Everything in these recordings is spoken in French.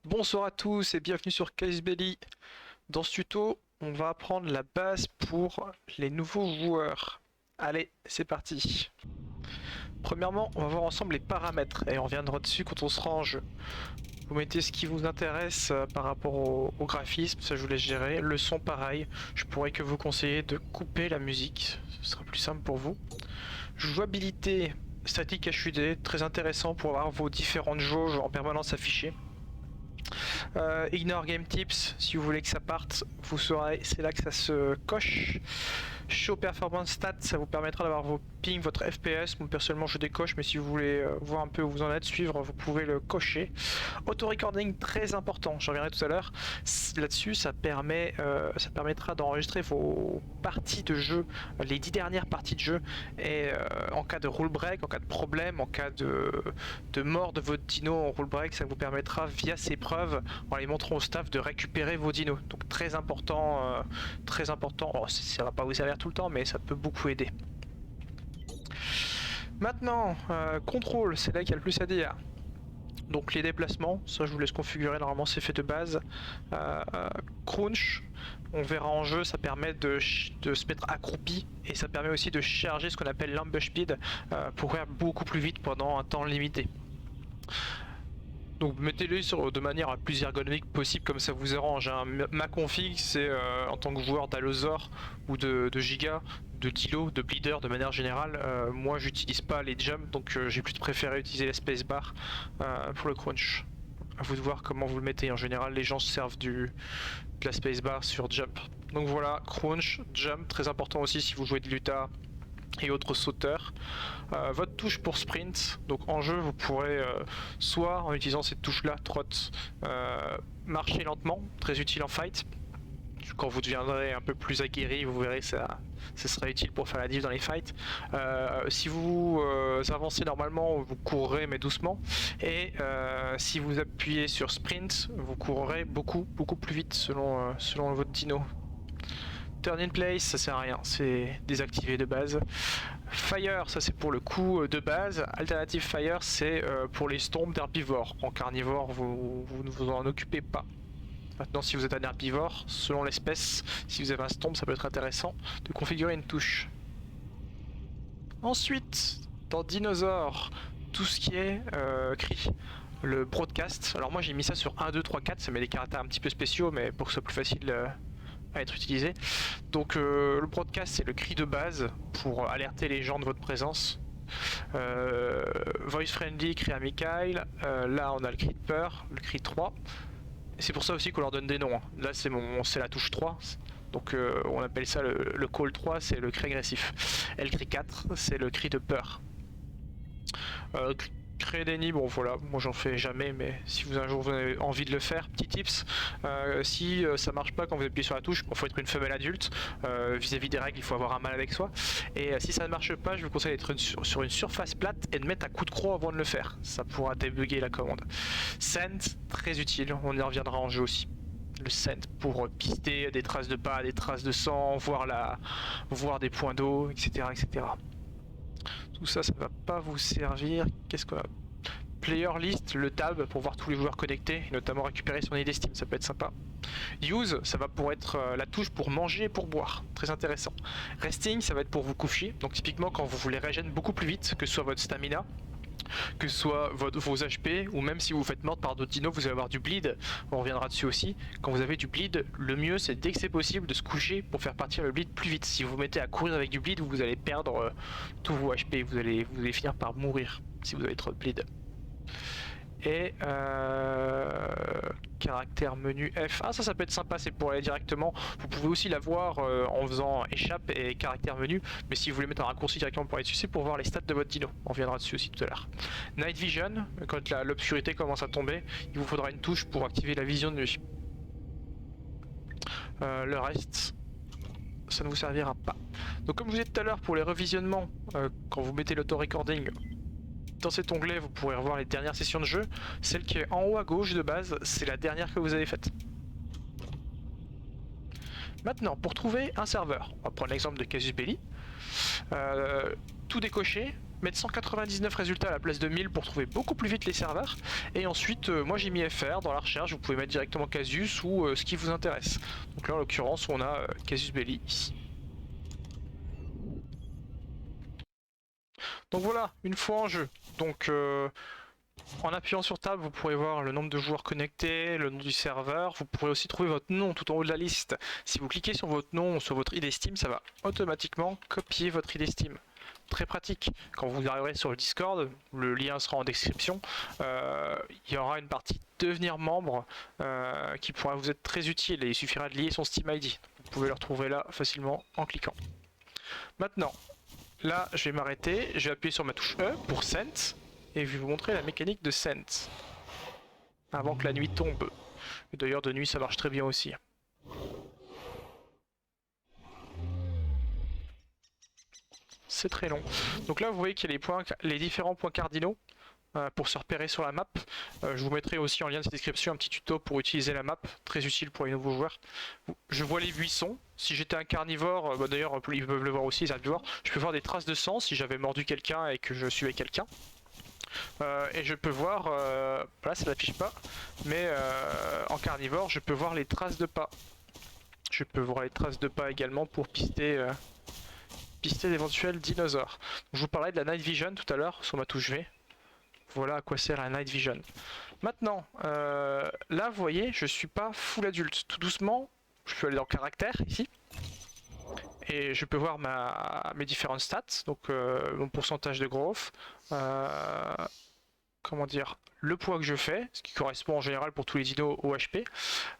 Bonsoir à tous et bienvenue sur Casus Belli. Dans ce tuto, on va apprendre la base pour les nouveaux joueurs. Allez, c'est parti. Premièrement, on va voir ensemble les paramètres et on reviendra dessus quand on sera en jeu. Vous mettez ce qui vous intéresse par rapport au graphisme, ça je vous laisse gérer. Le son pareil, je pourrais que vous conseiller de couper la musique, ce sera plus simple pour vous. Jouabilité statique HUD, très intéressant pour avoir vos différentes jauges en permanence affichées. Ignore Game Tips, si vous voulez que ça parte, vous saurez, c'est là que ça se coche. Show Performance Stats, ça vous permettra d'avoir vos pings, votre FPS. Moi personnellement je décoche, mais si vous voulez voir un peu où vous en êtes, suivre, vous pouvez le cocher. Auto recording, très important, j'en reviendrai tout à l'heure. Là-dessus, ça permettra d'enregistrer vos parties de jeu, les 10 dernières parties de jeu, et en cas de rule break, en cas de problème, en cas de mort de votre dino en rule break, ça vous permettra via ces preuves, en les montrant au staff, de récupérer vos dinos. Donc très important, très important. Oh, ça va pas vous servir tout le temps, mais ça peut beaucoup aider. Maintenant, contrôle, c'est là qu'il y a le plus à dire. Donc les déplacements, ça je vous laisse configurer, normalement c'est fait de base. Crunch, on verra en jeu, ça permet de se mettre accroupi et ça permet aussi de charger ce qu'on appelle l'ambush speed pour faire beaucoup plus vite pendant un temps limité. Donc mettez-les de manière la plus ergonomique possible, comme ça vous arrange. Hein. Ma config, c'est en tant que joueur d'Allosaur ou de Giga, de Dilo, de Bleeder de manière générale, moi j'utilise pas les jumps, donc j'ai plutôt préféré utiliser la spacebar pour le crunch. À vous de voir comment vous le mettez. En général, les gens se servent de la spacebar sur jump. Donc voilà, crunch, jump, très important aussi si vous jouez de Luta et autres sauteurs. Votre touche pour sprint, donc en jeu vous pourrez soit en utilisant cette touche là, trot, marcher lentement, très utile en fight. Quand vous deviendrez un peu plus aguerri, vous verrez ça sera utile pour faire la diff dans les fights. Si vous avancez normalement, vous courrez mais doucement. Et si vous appuyez sur sprint, vous courrez beaucoup plus vite selon votre dino. Turn in place, ça sert à rien, c'est désactivé de base. Fire, ça c'est pour le coup de base. Alternative Fire, c'est pour les stompes d'herbivores. En carnivore, vous ne vous en occupez pas. Maintenant, si vous êtes un herbivore, selon l'espèce, si vous avez un stomp, ça peut être intéressant de configurer une touche. Ensuite, dans Dinosaur, tout ce qui est cri. Le broadcast, alors moi j'ai mis ça sur 1, 2, 3, 4, ça met des caractères un petit peu spéciaux, mais pour que ce soit plus facile à être utilisé. Donc le broadcast, c'est le cri de base pour alerter les gens de votre présence. Voice friendly, cri amical. Là on a le cri de peur, le cri 3. C'est pour ça aussi qu'on leur donne des noms. Là c'est la touche 3. Donc on appelle ça le call 3, c'est le cri agressif. Et le cri 4, c'est le cri de peur. Créer des nids, bon voilà, moi j'en fais jamais, mais si vous un jour vous avez envie de le faire, petit tips, si ça marche pas quand vous appuyez sur la touche, il faut être une femelle adulte, vis-à-vis des règles il faut avoir un mâle avec soi, et si ça ne marche pas, je vous conseille d'être sur une surface plate et de mettre un coup de croc avant de le faire, ça pourra débugger la commande. Scent, très utile, on y reviendra en jeu aussi. Le scent pour pister des traces de pas, des traces de sang, voir des points d'eau, etc., etc. Tout ça, ça va pas vous servir. Qu'est-ce qu'on a? Player list, le tab pour voir tous les joueurs connectés, et notamment récupérer son idée Steam, ça peut être sympa. Use, ça va pour être la touche pour manger et pour boire, très intéressant. Resting, ça va être pour vous coucher, donc typiquement quand vous voulez régénérer beaucoup plus vite, que ce soit votre stamina, que ce soit vos HP, ou même si vous faites mordre par d'autres dinos, vous allez avoir du bleed, on reviendra dessus aussi. Quand vous avez du bleed, le mieux c'est dès que c'est possible de se coucher pour faire partir le bleed plus vite. Si vous vous mettez à courir avec du bleed, vous allez perdre tous vos HP, vous allez finir par mourir si vous avez trop de bleed. Et caractère menu F. Ah ça peut être sympa, c'est pour aller directement. Vous pouvez aussi l'avoir en faisant échappe et caractère menu, mais si vous voulez mettre un raccourci directement pour aller dessus, c'est pour voir les stats de votre dino. On reviendra dessus aussi tout à l'heure. Night Vision, quand l'obscurité commence à tomber, il vous faudra une touche pour activer la vision de nuit. Le reste, ça ne vous servira pas. Donc comme je vous disais tout à l'heure, pour les revisionnements, quand vous mettez l'auto-recording, dans cet onglet, vous pourrez revoir les dernières sessions de jeu. Celle qui est en haut à gauche de base, c'est la dernière que vous avez faite. Maintenant, pour trouver un serveur, on va prendre l'exemple de Casus Belli. Tout décoché, mettre 199 résultats à la place de 1000 pour trouver beaucoup plus vite les serveurs. Et ensuite, moi j'ai mis FR dans la recherche, vous pouvez mettre directement Casus ou ce qui vous intéresse. Donc là en l'occurrence on a Casus Belli ici. Donc voilà, une fois en jeu. Donc en appuyant sur Tab, vous pourrez voir le nombre de joueurs connectés, le nom du serveur. Vous pourrez aussi trouver votre nom tout en haut de la liste. Si vous cliquez sur votre nom ou sur votre ID Steam, ça va automatiquement copier votre ID Steam. Très pratique. Quand vous arriverez sur le Discord, le lien sera en description. Il y aura une partie devenir membre qui pourra vous être très utile et il suffira de lier son Steam ID. Vous pouvez le retrouver là facilement en cliquant. Maintenant, là je vais m'arrêter, je vais appuyer sur ma touche E pour Scent. Et je vais vous montrer la mécanique de Scent avant que la nuit tombe. Et d'ailleurs de nuit ça marche très bien aussi. C'est très long. Donc là vous voyez qu'il y a les différents points cardinaux pour se repérer sur la map. Je vous mettrai aussi en lien de description un petit tuto pour utiliser la map, très utile pour les nouveaux joueurs. Je vois les buissons. Si j'étais un carnivore, d'ailleurs ils peuvent le voir aussi les herbivores, je peux voir des traces de sang si j'avais mordu quelqu'un et que je suivais quelqu'un. Et je peux voir, là ça n'affiche pas, mais en carnivore je peux voir les traces de pas. Je peux voir les traces de pas également pour pister d'éventuels dinosaures. Je vous parlais de la Night Vision tout à l'heure sur ma touche V. Voilà à quoi sert la Night Vision. Maintenant, là vous voyez, je suis pas full adulte. Tout doucement, je peux aller dans caractère ici. Et je peux voir mes différentes stats, donc mon pourcentage de growth, comment dire, le poids que je fais, ce qui correspond en général pour tous les dinos au HP,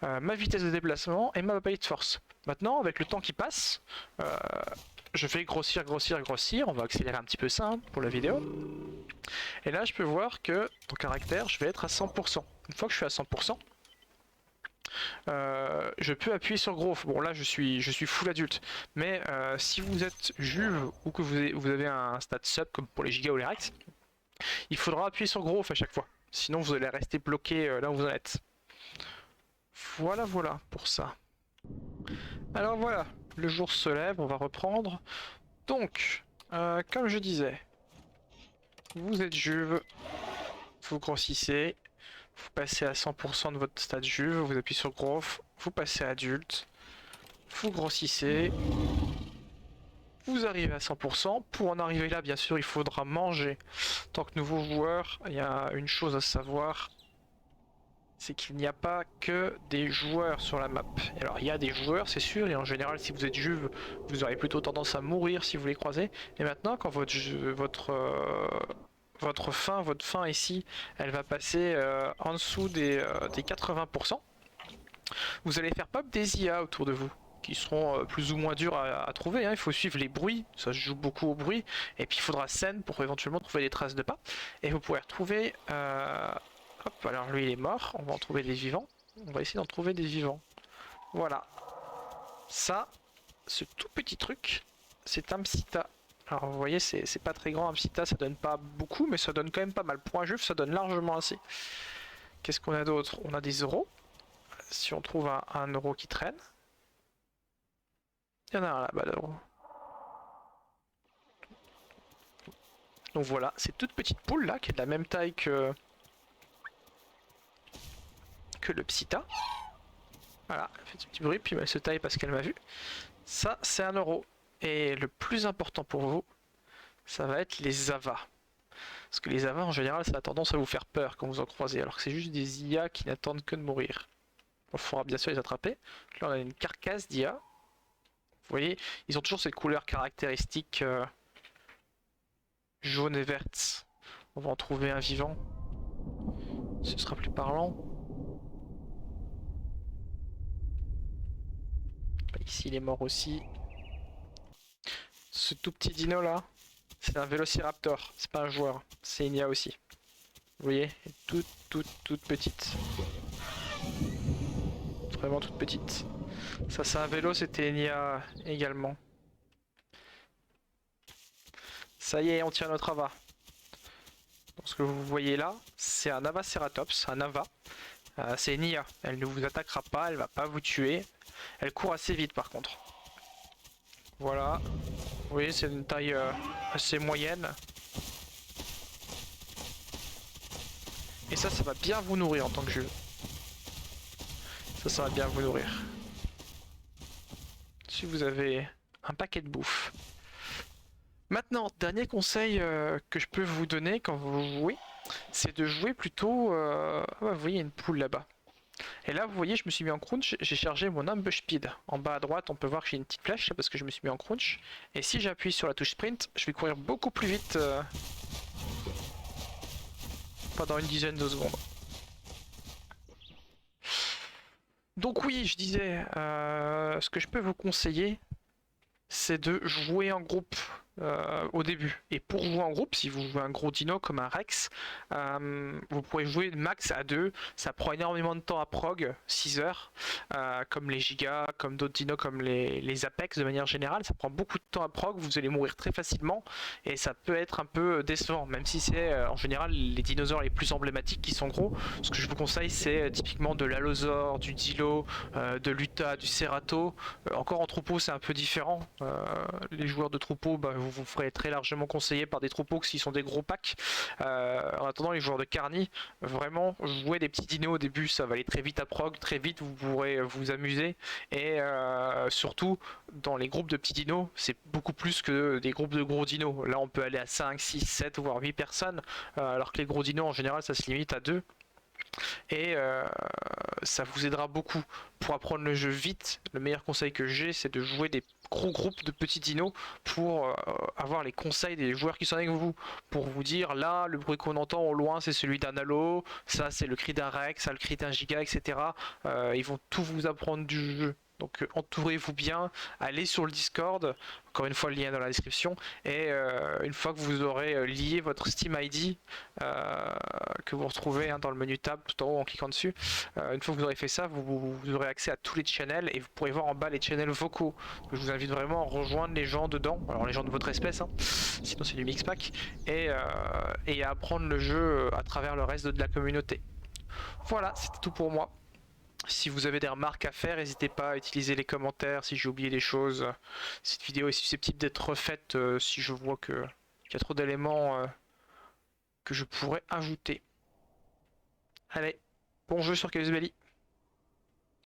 ma vitesse de déplacement et ma bite force. Maintenant, avec le temps qui passe, je fais grossir, on va accélérer un petit peu ça hein, pour la vidéo. Et là, je peux voir que dans caractère, je vais être à 100%. Une fois que je suis à 100%, je peux appuyer sur growth. Bon là je suis full adulte, mais si vous êtes juve ou que vous avez un stat sub comme pour les gigas ou les rex, il faudra appuyer sur growth à chaque fois. Sinon vous allez rester bloqué là où vous en êtes. Voilà pour ça. Alors voilà, le jour se lève, on va reprendre. Donc, comme je disais, vous êtes juve, vous grossissez. Vous passez à 100% de votre stade juve, vous appuyez sur growth, vous passez à adulte, vous grossissez, vous arrivez à 100%. Pour en arriver là, bien sûr, il faudra manger. En tant que nouveau joueur, il y a une chose à savoir, c'est qu'il n'y a pas que des joueurs sur la map. Alors il y a des joueurs, c'est sûr, et en général, si vous êtes juve, vous aurez plutôt tendance à mourir si vous les croisez. Et maintenant, quand votre faim ici, elle va passer en dessous des 80%. Vous allez faire pop des IA autour de vous, qui seront plus ou moins durs à trouver. Hein. Il faut suivre les bruits, ça se joue beaucoup au bruit. Et puis il faudra scène pour éventuellement trouver des traces de pas. Et vous pourrez retrouver... Hop, alors lui il est mort, on va en trouver des vivants. On va essayer d'en trouver des vivants. Voilà. Ça, ce tout petit truc, c'est un psita. Alors vous voyez, c'est pas très grand un psita, ça donne pas beaucoup, mais ça donne quand même pas mal. Pour un juif, ça donne largement assez. Qu'est-ce qu'on a d'autre? On a des euros. Si on trouve un euro qui traîne. Il y en a un là-bas d'euros. Donc voilà, cette toute petite poule là, qui est de la même taille que le psita. Voilà, elle fait ce petit bruit, puis elle se taille parce qu'elle m'a vu. Ça, c'est 1 euro. Et le plus important pour vous, ça va être les avas. Parce que les avas, en général, ça a tendance à vous faire peur quand vous en croisez, alors que c'est juste des IA qui n'attendent que de mourir. Il faudra bien sûr les attraper. Là, on a une carcasse d'IA. Vous voyez, ils ont toujours cette couleur caractéristique jaune et verte. On va en trouver un vivant. Ce sera plus parlant. Ici, il est mort aussi. Ce tout petit dino là, c'est un vélociraptor, c'est pas un joueur, c'est une IA aussi. Vous voyez, toute petite. Vraiment toute petite. Ça c'est un vélo, c'était une IA également. Ça y est, on tient notre ava. Donc, ce que vous voyez là, c'est un Avaceratops, un ava. C'est une IA, elle ne vous attaquera pas, elle va pas vous tuer. Elle court assez vite par contre. Voilà. Vous voyez, c'est une taille assez moyenne. Et ça va bien vous nourrir en tant que jeu. Ça va bien vous nourrir. Si vous avez un paquet de bouffe. Maintenant, dernier conseil que je peux vous donner quand vous jouez, c'est de jouer plutôt... vous voyez, il y a une poule là-bas. Et là, vous voyez, je me suis mis en crunch, j'ai chargé mon ambush speed. En bas à droite, on peut voir que j'ai une petite flèche parce que je me suis mis en crunch. Et si j'appuie sur la touche sprint, je vais courir beaucoup plus vite pendant une dizaine de secondes. Donc oui, je disais, ce que je peux vous conseiller, c'est de jouer en groupe au début. Et pour jouer en groupe, si vous jouez un gros dino comme un Rex, vous pourrez jouer max à 2. Ça prend énormément de temps à prog, 6 heures, comme les gigas, comme d'autres dinos comme les Apex de manière générale. Ça prend beaucoup de temps à prog, vous allez mourir très facilement et ça peut être un peu décevant, même si c'est en général les dinosaures les plus emblématiques qui sont gros. Ce que je vous conseille, c'est typiquement de l'Allosaur, du Dilo, de l'Utah, du Cerato. Encore en troupeau, c'est un peu différent. Les joueurs de troupeau, vous vous ferez très largement conseiller par des troupeaux que s'ils sont des gros packs. En attendant, les joueurs de Carni, vraiment jouer des petits dinos au début, ça va aller très vite à prog, très vite vous pourrez vous amuser. Et surtout, dans les groupes de petits dinos, c'est beaucoup plus que des groupes de gros dinos. Là, on peut aller à 5, 6, 7, voire 8 personnes, alors que les gros dinos, en général, ça se limite à 2. Et ça vous aidera beaucoup pour apprendre le jeu vite. Le meilleur conseil que j'ai, c'est de jouer des gros groupes de petits dinos pour avoir les conseils des joueurs qui sont avec vous, pour vous dire là le bruit qu'on entend au loin c'est celui d'un halo, ça c'est le cri d'un Rex, ça le cri d'un giga, etc. Ils vont tout vous apprendre du jeu. Donc entourez-vous bien, allez sur le Discord, encore une fois le lien dans la description, et une fois que vous aurez lié votre Steam ID, que vous retrouvez dans le menu tab tout en haut en cliquant dessus, une fois que vous aurez fait ça, vous aurez accès à tous les channels et vous pourrez voir en bas les channels vocaux. Donc, je vous invite vraiment à rejoindre les gens dedans, alors les gens de votre espèce, sinon c'est du mix pack, et à apprendre le jeu à travers le reste de la communauté. Voilà, c'était tout pour moi. Si vous avez des remarques à faire, n'hésitez pas à utiliser les commentaires si j'ai oublié des choses. Cette vidéo est susceptible d'être refaite si je vois qu'il y a trop d'éléments que je pourrais ajouter. Allez, bon jeu sur Chaos Belly.